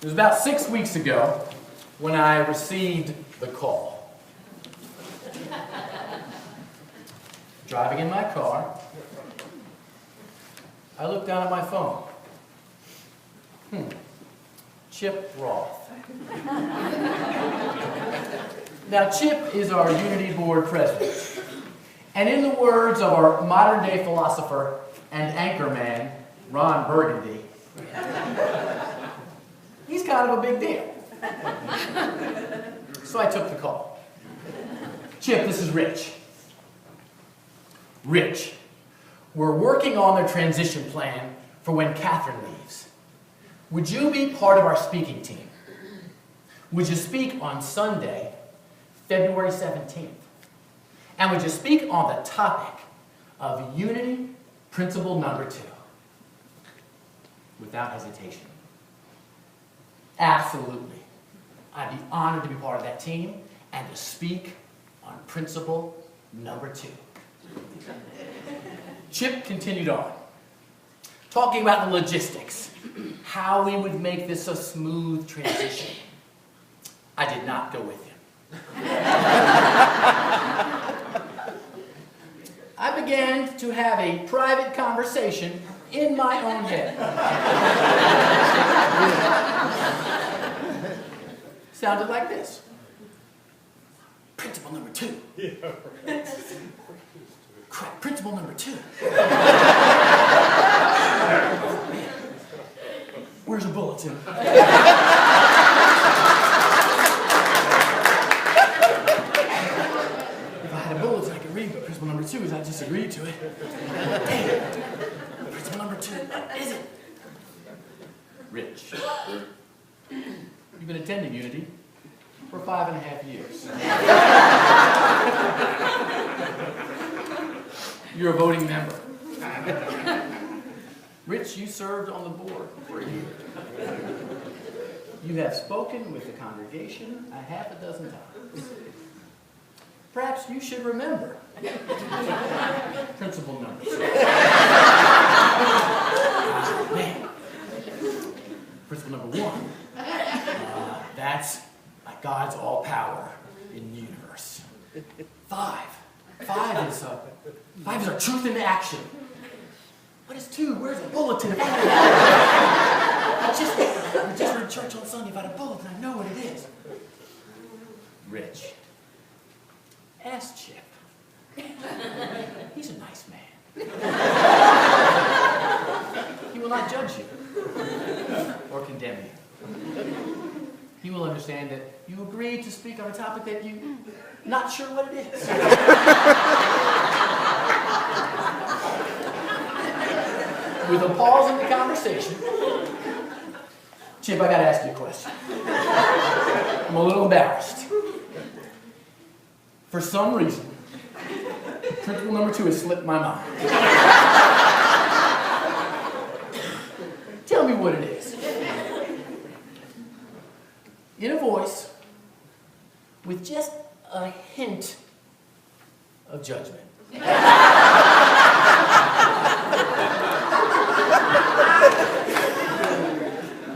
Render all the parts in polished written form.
It was about 6 weeks ago when I received the call. Driving in my car, I looked down at my phone. Chip Roth. Now, Chip is our Unity Board president. And in the words of our modern-day philosopher and anchorman, Ron Burgundy, he's kind of a big deal. So I took the call. Chip, this is Rich. Rich, we're working on the transition plan for when Catherine leaves. Would you be part of our speaking team? Would you speak on Sunday, February 17th? And would you speak on the topic of Unity Principle number 2? Without hesitation. Absolutely. I'd be honored to be part of that team and to speak on Principle number 2. Chip continued on, talking about the logistics, how we would make this a smooth transition. I did not go with him. I began to have a private conversation in my own head. Sounded like this. Principle number 2. Crap, principle number 2. Where's the bulletin? If I had a bulletin, I could read what principle number 2 is. I just agreed to it. Damn. Principle number 2. What is it? Rich. You've been attending Unity for 5.5 years. You're a voting member. Rich, you served on the board for a year. You have spoken with the congregation 6 times. Perhaps you should remember principle number 2. Man. Principle number 1. That's like God's all power in the universe. 5 is our truth into action. What is 2? Where's the bulletin? I just heard church on Sunday about a bulletin. I know what it is. Rich. Ask Chip. He's a nice man. He will not judge you or condemn you. He will understand that you agreed to speak on a topic that you're not sure what it is. With a pause in the conversation, Chip, I got to ask you a question. I'm a little embarrassed. For some reason, principle number 2 has slipped my mind. Tell me what it is. In a voice with just a hint of judgment.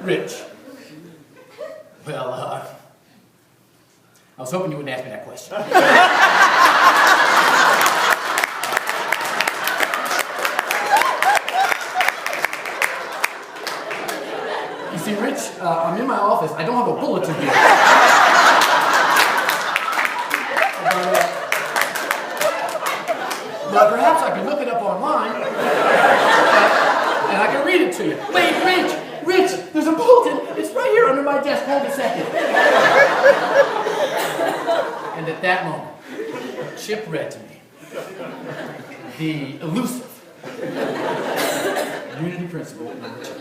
Rich. Well, I was hoping you wouldn't ask me that question. You see, Rich, I'm in my office. I don't have a bulletin here. But perhaps I can look it up online and I can read it to you. Wait, Rich, there's a bulletin. It's right here under my desk. Hold a second. And at that moment, Chip read to me the elusive Unity Principle number 2.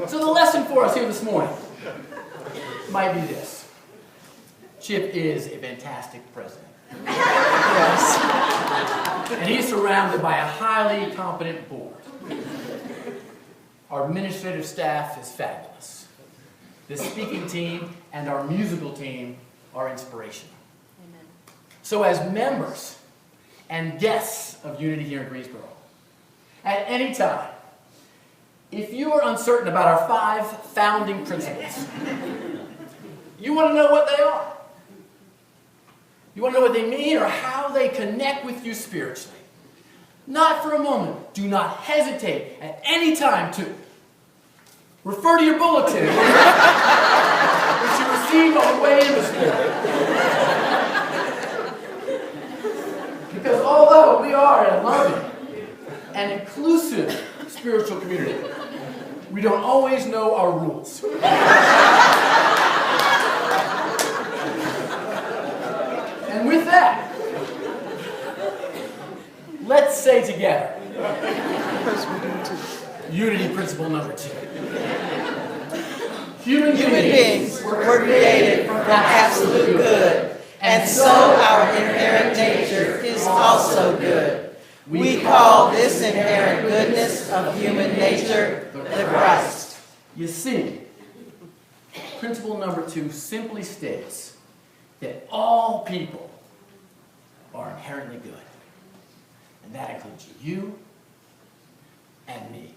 So the lesson for us here this morning might be this. Chip is a fantastic president. Yes. And he's surrounded by a highly competent board. Our administrative staff is fabulous. The speaking team and our musical team are inspirational. Amen. So as members and guests of Unity here in Greensboro, at any time, if you are uncertain about our 5 founding principles, you want to know what they are. You want to know what they mean or how they connect with you spiritually. Not for a moment. Do not hesitate at any time to refer to your bulletin, which you received on the way in this morning. Because although we are a loving and inclusive spiritual community, we don't always know our rules. And with that, let's say together, unity principle number 2. Human beings were created from absolute good, and so our inherent nature is also good. We call this inherent goodness of human nature the Christ. You see, principle number 2 simply states that all people are inherently good. And that includes you and me.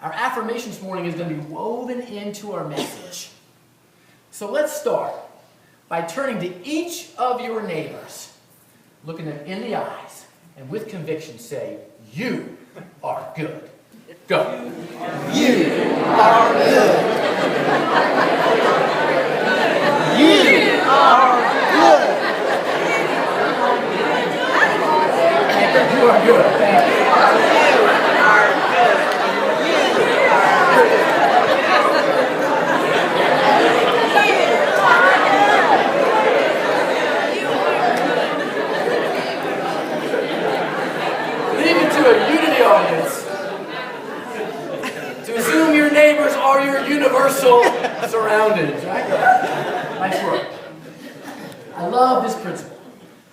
Our affirmation this morning is going to be woven into our message. So let's start by turning to each of your neighbors, looking them in the eyes, and with conviction say, you are good. Go. You are good. You are good. You are good. Thank you. You are good. You are good. Leave it to a unity audience to assume your neighbors are your universal surroundings. Right? Nice work. I love this principle.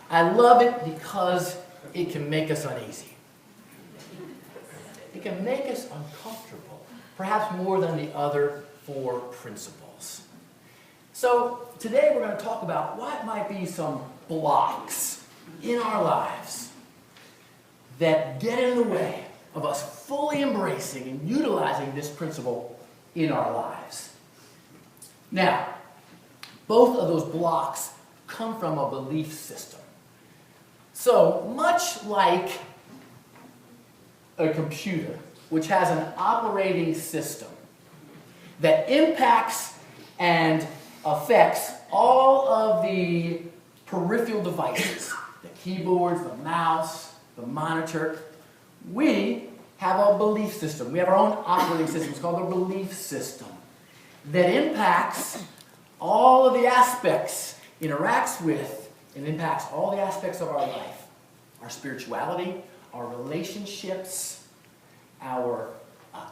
I love it because it can make us uneasy. It can make us uncomfortable, perhaps more than the other 4 principles. So today we're going to talk about what might be some blocks in our lives that get in the way of us fully embracing and utilizing this principle in our lives. Now, both of those blocks come from a belief system. So, much like a computer, which has an operating system that impacts and affects all of the peripheral devices, the keyboards, the mouse, the monitor, we have a belief system. We have our own operating system. It's called a belief system that impacts all of the aspects, interacts with, and impacts all the aspects of our life. Our spirituality, our relationships, our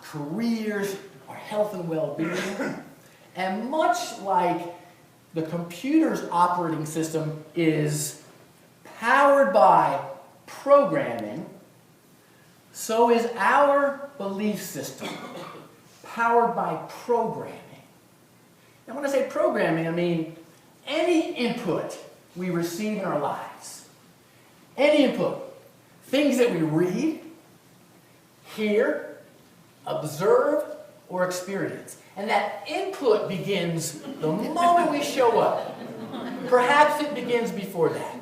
careers, our health and well-being. And much like the computer's operating system is powered by programming, so is our belief system powered by programming. And when I say programming, I mean any input we receive in our lives. Any input. Things that we read, hear, observe, or experience. And that input begins the moment we show up. Perhaps it begins before that.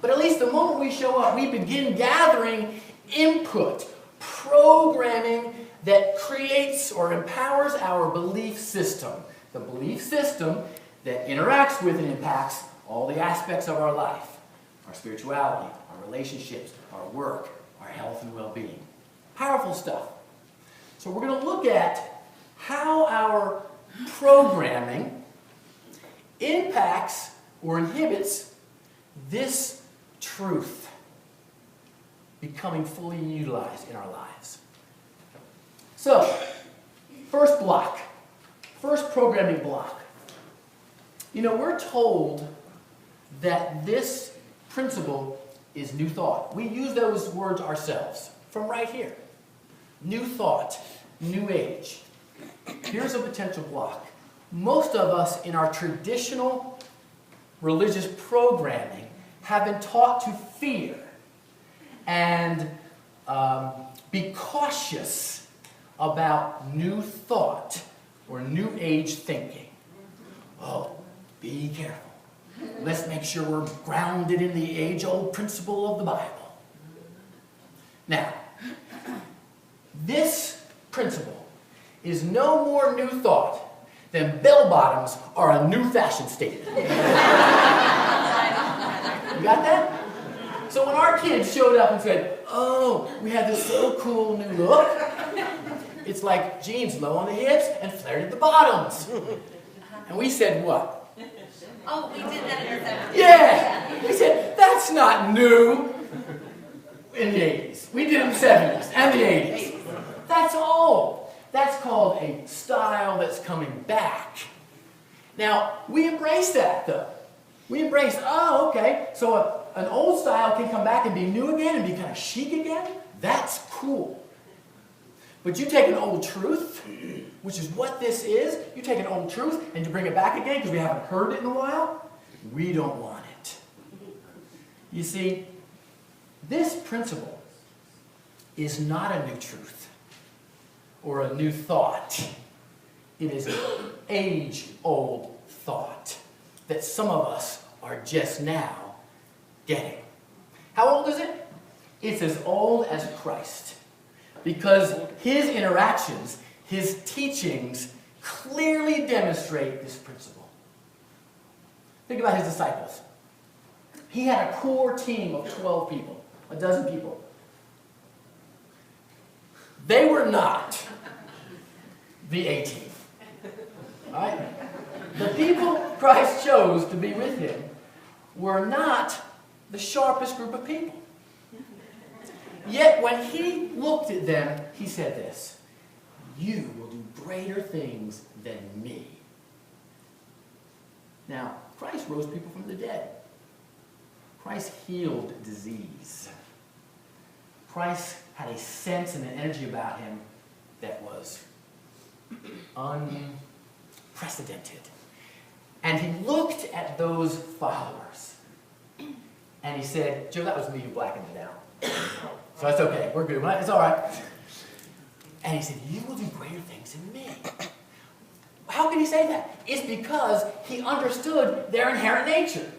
But at least the moment we show up, we begin gathering input, programming that creates or empowers our belief system. The belief system that interacts with and impacts all the aspects of our life. Our spirituality, our relationships, our work, our health and well-being. Powerful stuff. So we're going to look at how our programming impacts or inhibits this truth becoming fully utilized in our lives. So, first block. First programming block. You know, we're told that this principle is new thought. We use those words ourselves from right here. New thought, new age. Here's a potential block. Most of us in our traditional religious programming have been taught to fear and Be cautious about new thought or new age thinking. Oh, be careful. Let's make sure we're grounded in the age-old principle of the Bible. Now, this principle is no more new thought than bell bottoms are a new fashion statement. You got that? So when our kids showed up and said, oh, we have this so cool new look, it's like jeans low on the hips and flared at the bottoms. And we said what? Oh, we did that in the 70s. Yeah! We said, that's not new in the 80s. We did it in the 70s and the 80s. That's old. That's called a style that's coming back. Now, we embrace that, though. We embrace, oh, okay, so an old style can come back and be new again and be kind of chic again? That's cool. But you take an old truth, which is what this is, you take an old truth and you bring it back again because we haven't heard it in a while, we don't want it. You see, this principle is not a new truth or a new thought. It is an age-old thought that some of us are just now getting. How old is it? It's as old as Christ. Because his interactions, his teachings, clearly demonstrate this principle. Think about his disciples. He had a core team of 12 people, a dozen people. They were not the A-team. Right? The people Christ chose to be with him were not the sharpest group of people. Yet when he looked at them, he said this, you will do greater things than me. Now, Christ rose people from the dead. Christ healed disease. Christ had a sense and an energy about him that was unprecedented. And he looked at those followers and he said, Joe, that was me who blackened it out. So that's okay. We're good. It's all right. And he said, you will do greater things than me. How can he say that? It's because he understood their inherent nature.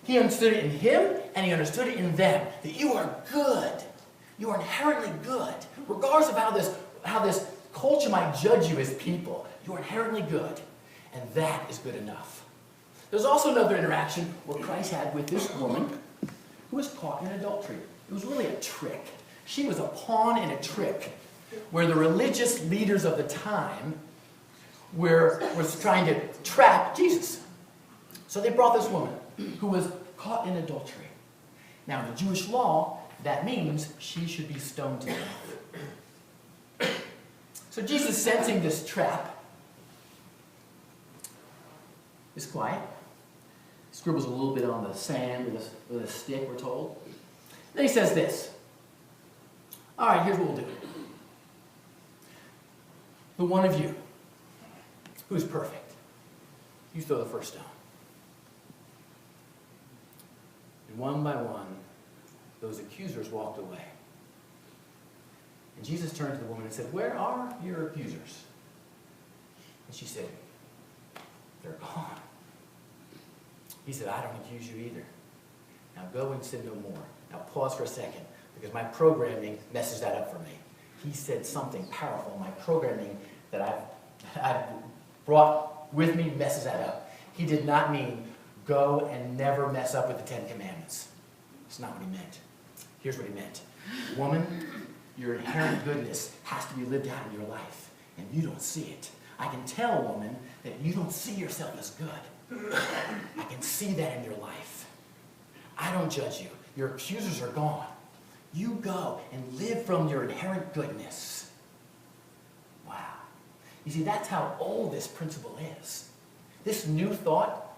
He understood it in him, and he understood it in them. That you are good. You are inherently good. Regardless of how this culture might judge you as people, you are inherently good. And that is good enough. There's also another interaction where Christ had with this woman who was caught in adultery. It was really a trick. She was a pawn in a trick where the religious leaders of the time was trying to trap Jesus. So they brought this woman who was caught in adultery. Now, in the Jewish law, that means she should be stoned to death. So Jesus, sensing this trap, is quiet. Scribbles a little bit on the sand with a stick, we're told. Then he says this. All right, here's what we'll do. The one of you who's perfect, you throw the first stone. And one by one, those accusers walked away. And Jesus turned to the woman and said, where are your accusers? And she said, they're gone. He said, I don't accuse you either. Now go and sin no more. Now pause for a second, because my programming messes that up for me. He said something powerful. My programming that I've brought with me messes that up. He did not mean go and never mess up with the 10 Commandments. That's not what he meant. Here's what he meant. Woman, your inherent goodness has to be lived out in your life, and you don't see it. I can tell, woman, that you don't see yourself as good. I can see that in your life. I don't judge you. Your accusers are gone. You go and live from your inherent goodness. Wow. You see, that's how old this principle is. This new thought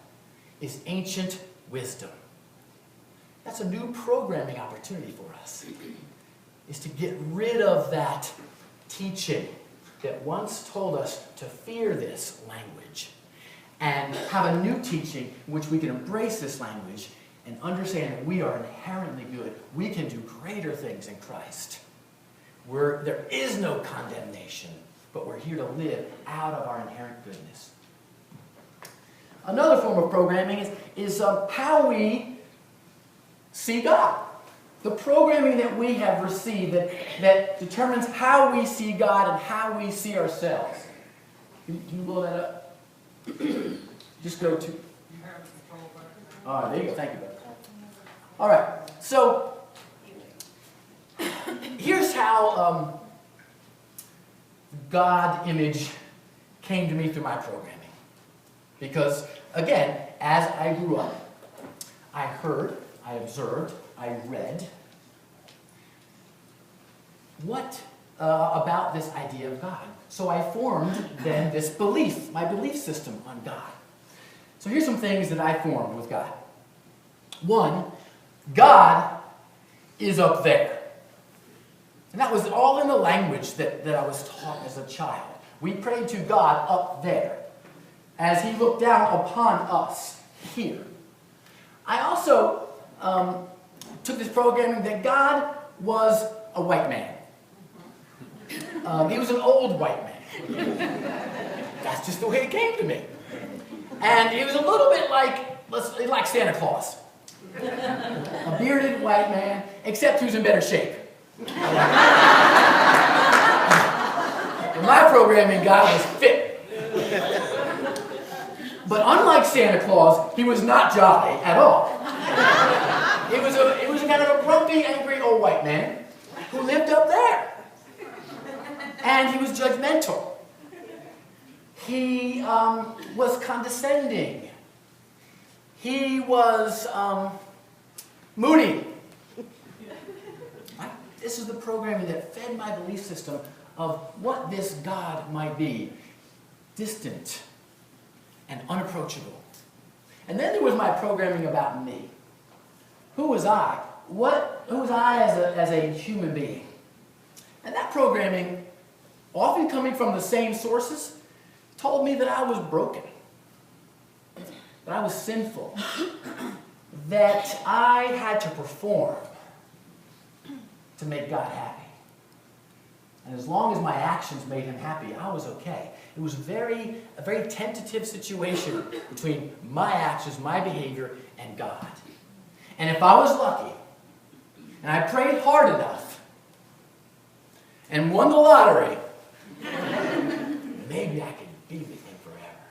is ancient wisdom. That's a new programming opportunity for us, is to get rid of that teaching that once told us to fear this language and have a new teaching in which we can embrace this language and understand that we are inherently good. We can do greater things in Christ. There is no condemnation, but we're here to live out of our inherent goodness. Another form of programming is how we see God. The programming that we have received that determines how we see God and how we see ourselves. Can you blow that up? Just go to... All right, there you go. Thank you, brother. All right, so here's how God image came to me through my programming. Because, again, as I grew up, I heard, I observed, I read what about this idea of God. So I formed then this belief, my belief system on God. So here's some things that I formed with God. One, God is up there. And that was all in the language that I was taught as a child. We prayed to God up there as he looked down upon us here. I also took this programming that God was a white man. He was an old white man. That's just the way it came to me. And he was a little bit like Santa Claus. A bearded white man, except he was in better shape. In my programming, God was fit. But unlike Santa Claus, he was not jolly at all. He was a kind of a grumpy, angry old white man who lived up there. And he was judgmental. He was condescending. He was moody. This is the programming that fed my belief system of what this God might be. Distant and unapproachable. And then there was my programming about me. Who was I? Who was I as a human being? And that programming, often coming from the same sources, told me that I was broken, that I was sinful, that I had to perform to make God happy. And as long as my actions made him happy, I was okay. It was a very tentative situation between my actions, my behavior, and God. And if I was lucky, and I prayed hard enough, and won the lottery, maybe I could be with him forever.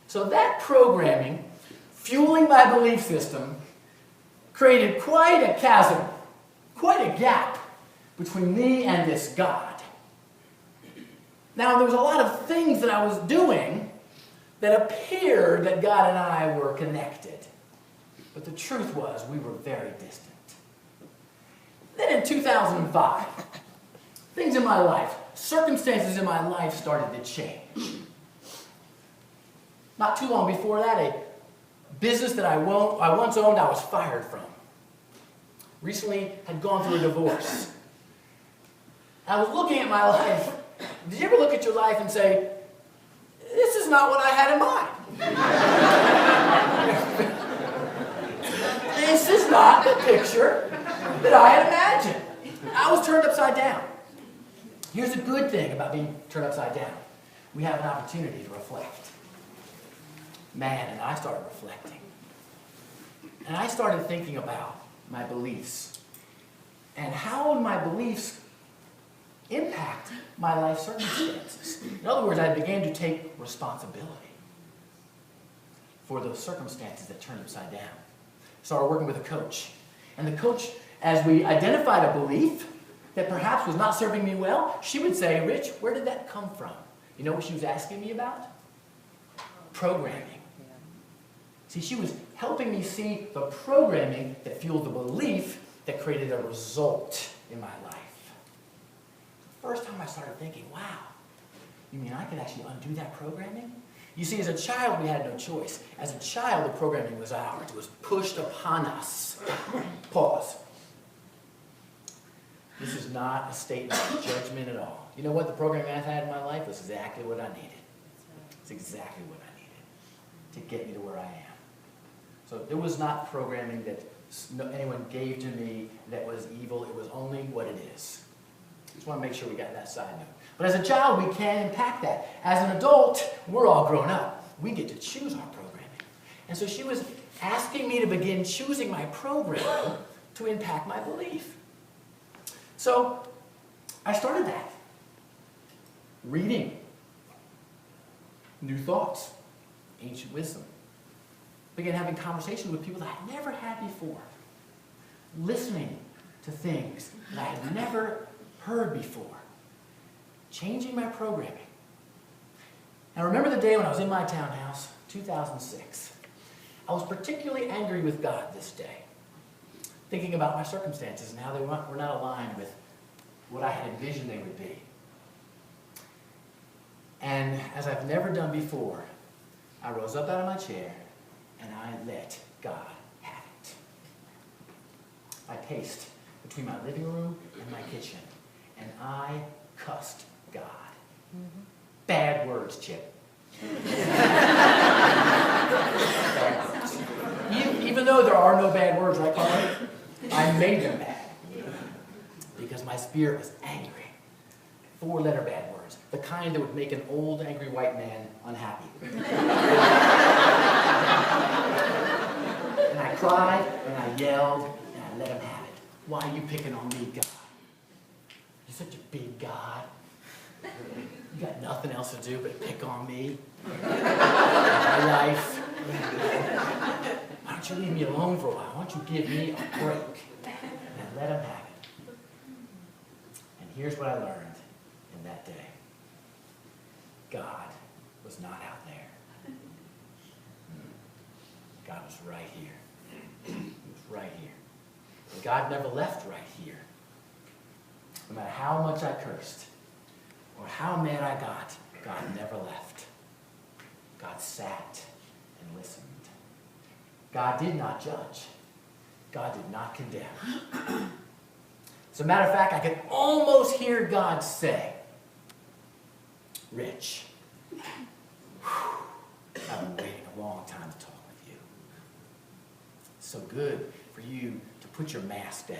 So that programming, fueling my belief system, created quite a chasm, quite a gap between me and this God. Now, there was a lot of things that I was doing that appeared that God and I were connected. But the truth was, we were very distant. Then in 2005, things in my life, circumstances in my life started to change. Not too long before that, a business that I once owned, I was fired from. Recently had gone through a divorce. I was looking at my life. Did you ever look at your life and say, this is not what I had in mind? This is not the picture that I had imagined. I was turned upside down. Here's the good thing about being turned upside down. We have an opportunity to reflect. Man, and I started reflecting. And I started thinking about my beliefs. And how would my beliefs impact my life circumstances? In other words, I began to take responsibility for those circumstances that turned upside down. Started working with a coach. And the coach, as we identified a belief that perhaps was not serving me well, she would say, Rich, where did that come from? You know what she was asking me about? Programming. See, she was helping me see the programming that fueled the belief that created a result in my life. The first time I started thinking, wow, you mean I could actually undo that programming? You see, as a child, we had no choice. As a child, the programming was ours. It was pushed upon us. Pause. This is not a statement of judgment at all. You know what? The programming I've had in my life was exactly what I needed. It's exactly what I needed to get me to where I am. So there was not programming that anyone gave to me that was evil. It was only what it is. Just want to make sure we got that side note. But as a child, we can impact that. As an adult, we're all grown up. We get to choose our programming. And so she was asking me to begin choosing my programming to impact my belief. So I started that. Reading new thoughts, ancient wisdom. Began having conversations with people that I'd never had before. Listening to things that I had never heard before. Changing my programming. I remember the day when I was in my townhouse, 2006. I was particularly angry with God this day, thinking about my circumstances and how they were not aligned with what I had envisioned they would be. And as I've never done before, I rose up out of my chair and I let God have it. I paced between my living room and my kitchen, and I cussed God. Bad words, Chip. Bad words. Even though there are no bad words, right, Carly? I made them bad. Because my spirit was angry. 4-letter bad words. The kind that would make an old, angry white man unhappy. And I cried, and I yelled, and I let him have it. Why are you picking on me, God? You're such a big God. You got nothing else to do but pick on me. My life. Why don't you leave me alone for a while? Why don't you give me a break? And I let him have it. And here's what I learned in that day. God was not out there. God was right here. He was right here. And God never left right here. No matter how much I cursed, or how mad I got, God never left. God sat and listened. God did not judge. God did not condemn. As a matter of fact, I could almost hear God say, Rich, I've been waiting a long time to talk with you. It's so good for you to put your mask down.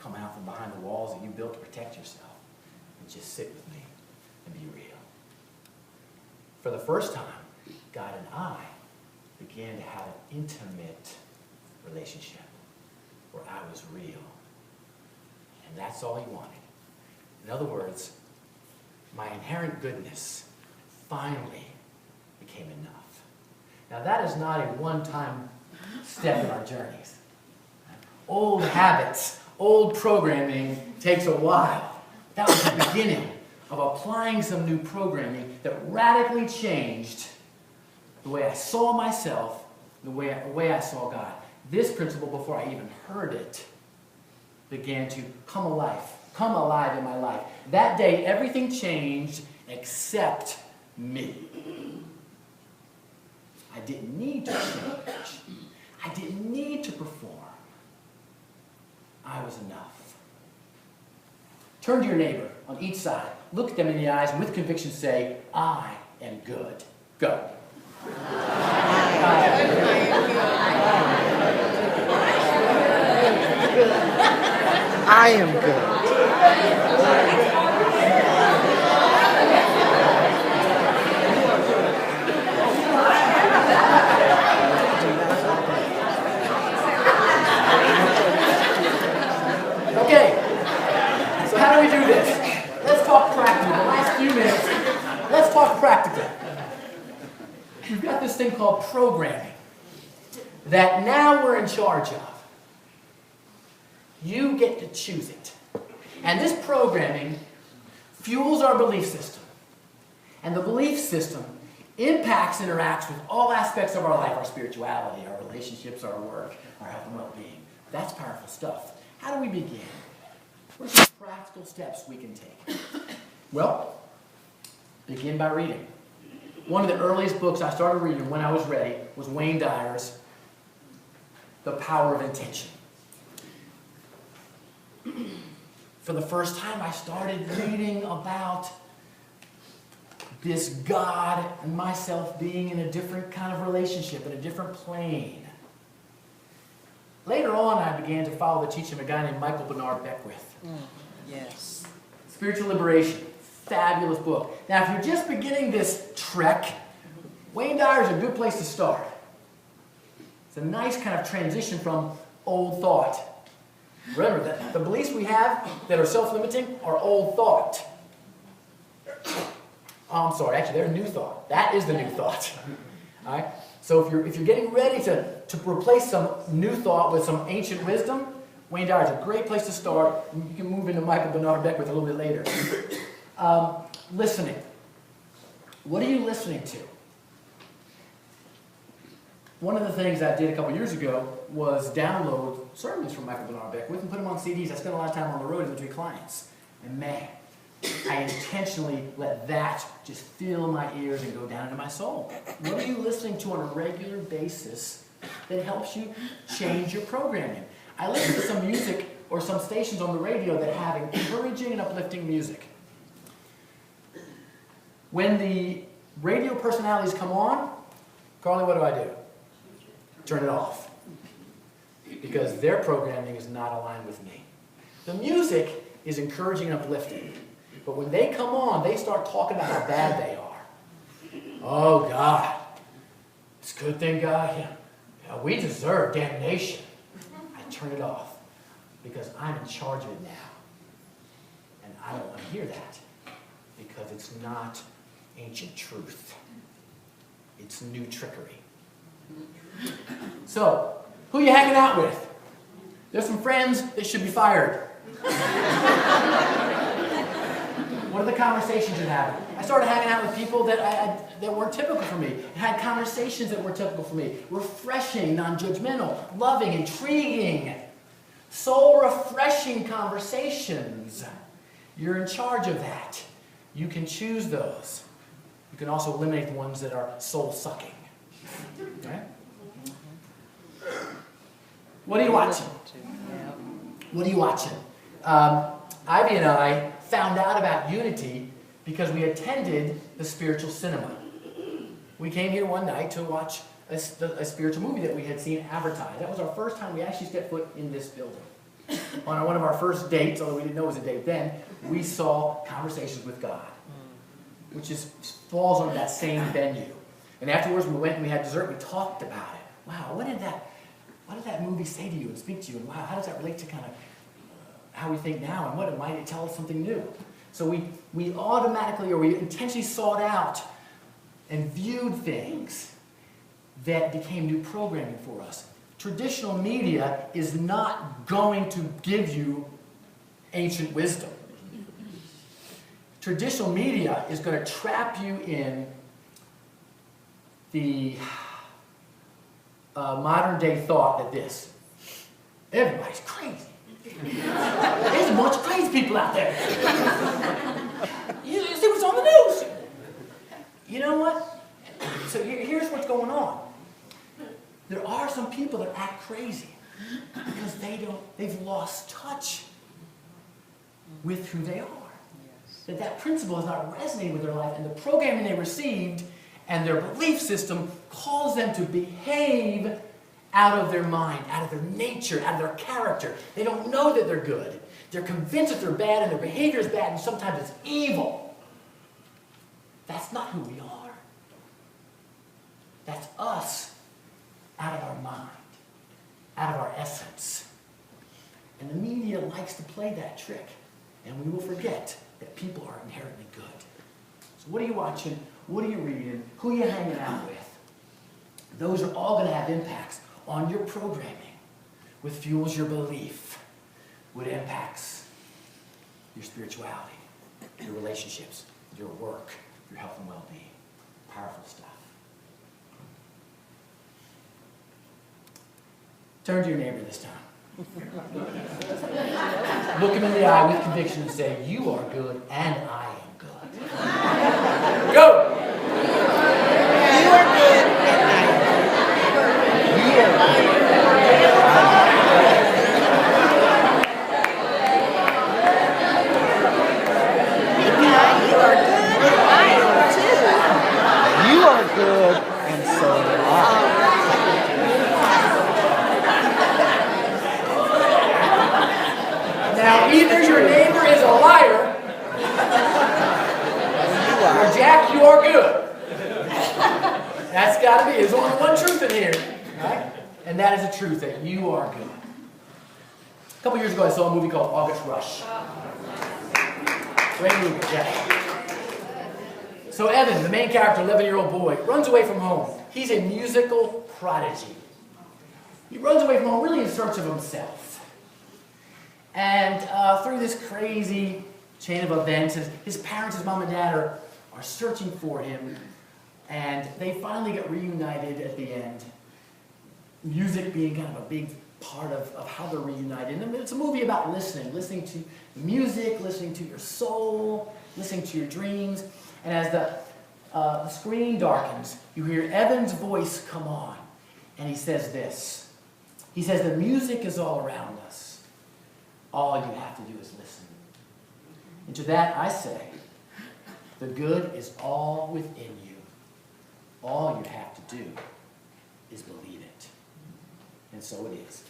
Come out from behind the walls that you built to protect yourself. And just sit with me and be real. For the first time, God and I began to have an intimate relationship where I was real. And that's all he wanted. In other words, my inherent goodness finally became enough. Now that is not a one-time step in our journeys. Old habits, old programming takes a while. That was the beginning of applying some new programming that radically changed the way I saw myself, the way I saw God. This principle, before I even heard it, began to come alive in my life. That day, everything changed except me. I didn't need to change. I didn't need to perform. I was enough. Turn to your neighbor on each side. Look at them in the eyes and with conviction say, I am good. Go. I am good. Okay, so how do we do this? Let's talk practical. The last few minutes, let's talk practical. We've got this thing called programming that now we're in charge of. You get to choose it. And this programming fuels our belief system. And the belief system impacts, interacts with all aspects of our life, our spirituality, our relationships, our work, our health and well-being. That's powerful stuff. How do we begin? What are some practical steps we can take? Well, begin by reading. One of the earliest books I started reading when I was ready was Wayne Dyer's The Power of Intention. For the first time, I started reading about this God and myself being in a different kind of relationship, in a different plane. Later on, I began to follow the teaching of a guy named Michael Bernard Beckwith. Yes. Spiritual Liberation. Fabulous book. Now, if you're just beginning this trek, Wayne Dyer is a good place to start. It's a nice kind of transition from old thought. Remember that the beliefs we have that are self-limiting are old thought. Oh, I'm sorry, actually, they're new thought. That is the new thought. All right? So if you're getting ready to replace some new thought with some ancient wisdom, Wayne Dyer is a great place to start. You can move into Michael Bernard Beckwith a little bit later. Listening. What are you listening to? One of the things I did a couple years ago was download sermons from Michael Bernard Beckwith and put them on CDs. I spent a lot of time on the road in between clients. And man, I intentionally let that just fill my ears and go down into my soul. What are you listening to on a regular basis that helps you change your programming? I listen to some music or some stations on the radio that have encouraging and uplifting music. When the radio personalities come on, Carly, what do? Turn it off. Because their programming is not aligned with me. The music is encouraging and uplifting. But when they come on, they start talking about how bad they are. Oh, God. It's a good thing, God. Yeah, we deserve damnation. I turn it off because I'm in charge of it now. And I don't want to hear that because it's not ancient truth. It's new trickery. So, who are you hanging out with? There's some friends that should be fired. What are the conversations you're having? I started hanging out with people that weren't typical for me. I had conversations that were typical for me. Refreshing, non-judgmental, loving, intriguing, soul-refreshing conversations. You're in charge of that. You can choose those. You can also eliminate the ones that are soul-sucking. Okay? What are you watching? What are you watching? Ivy and I found out about unity because we attended the spiritual cinema. We came here one night to watch a spiritual movie that we had seen advertised. That was our first time we actually stepped foot in this building. On one of our first dates, although we didn't know it was a date then, we saw Conversations with God, which falls under that same venue. And afterwards, we went and we had dessert. We talked about it. Wow, what did that movie say to you and speak to you? And wow, how does that relate to kind of how we think now? And what might it tell us something new? So we automatically, or we intentionally sought out and viewed things that became new programming for us. Traditional media is not going to give you ancient wisdom. Traditional media is going to trap you in the modern day thought that everybody's crazy. There's a bunch of crazy people out there. You see what's on the news. You know what? So here's what's going on. There are some people that act crazy because they've lost touch with who they are. Yes. That principle is not resonating with their life, and the programming they received and their belief system calls them to behave out of their mind, out of their nature, out of their character. They don't know that they're good. They're convinced that they're bad and their behavior is bad and sometimes it's evil. That's not who we are. That's us out of our mind, out of our essence. And the media likes to play that trick. And we will forget that people are inherently good. So what are you watching? What are you reading? Who are you hanging out with? Those are all going to have impacts on your programming, which fuels your belief, which impacts your spirituality, your relationships, your work, your health and well-being. Powerful stuff. Turn to your neighbor this time. Look him in the eye with conviction and say, "You are good and I am good." Go! You are good and I am good. You are good. Hey guy, you are good and I am too. You are good and so am I. got to be. There's only one truth in here. Right? And that is the truth, that you are good. A couple years ago, I saw a movie called August Rush. Great movie, yeah. So Evan, the main character, 11-year-old boy, runs away from home. He's a musical prodigy. He runs away from home really in search of himself. And through this crazy chain of events, his parents, his mom and dad are searching for him. And they finally get reunited at the end. Music being kind of a big part of how they're reunited. And it's a movie about listening to music, listening to your soul, listening to your dreams. And as the screen darkens, you hear Evan's voice come on. And he says this. He says, the music is all around us. All you have to do is listen. And to that I say, the good is all within you. All you have to do is believe it. And so it is.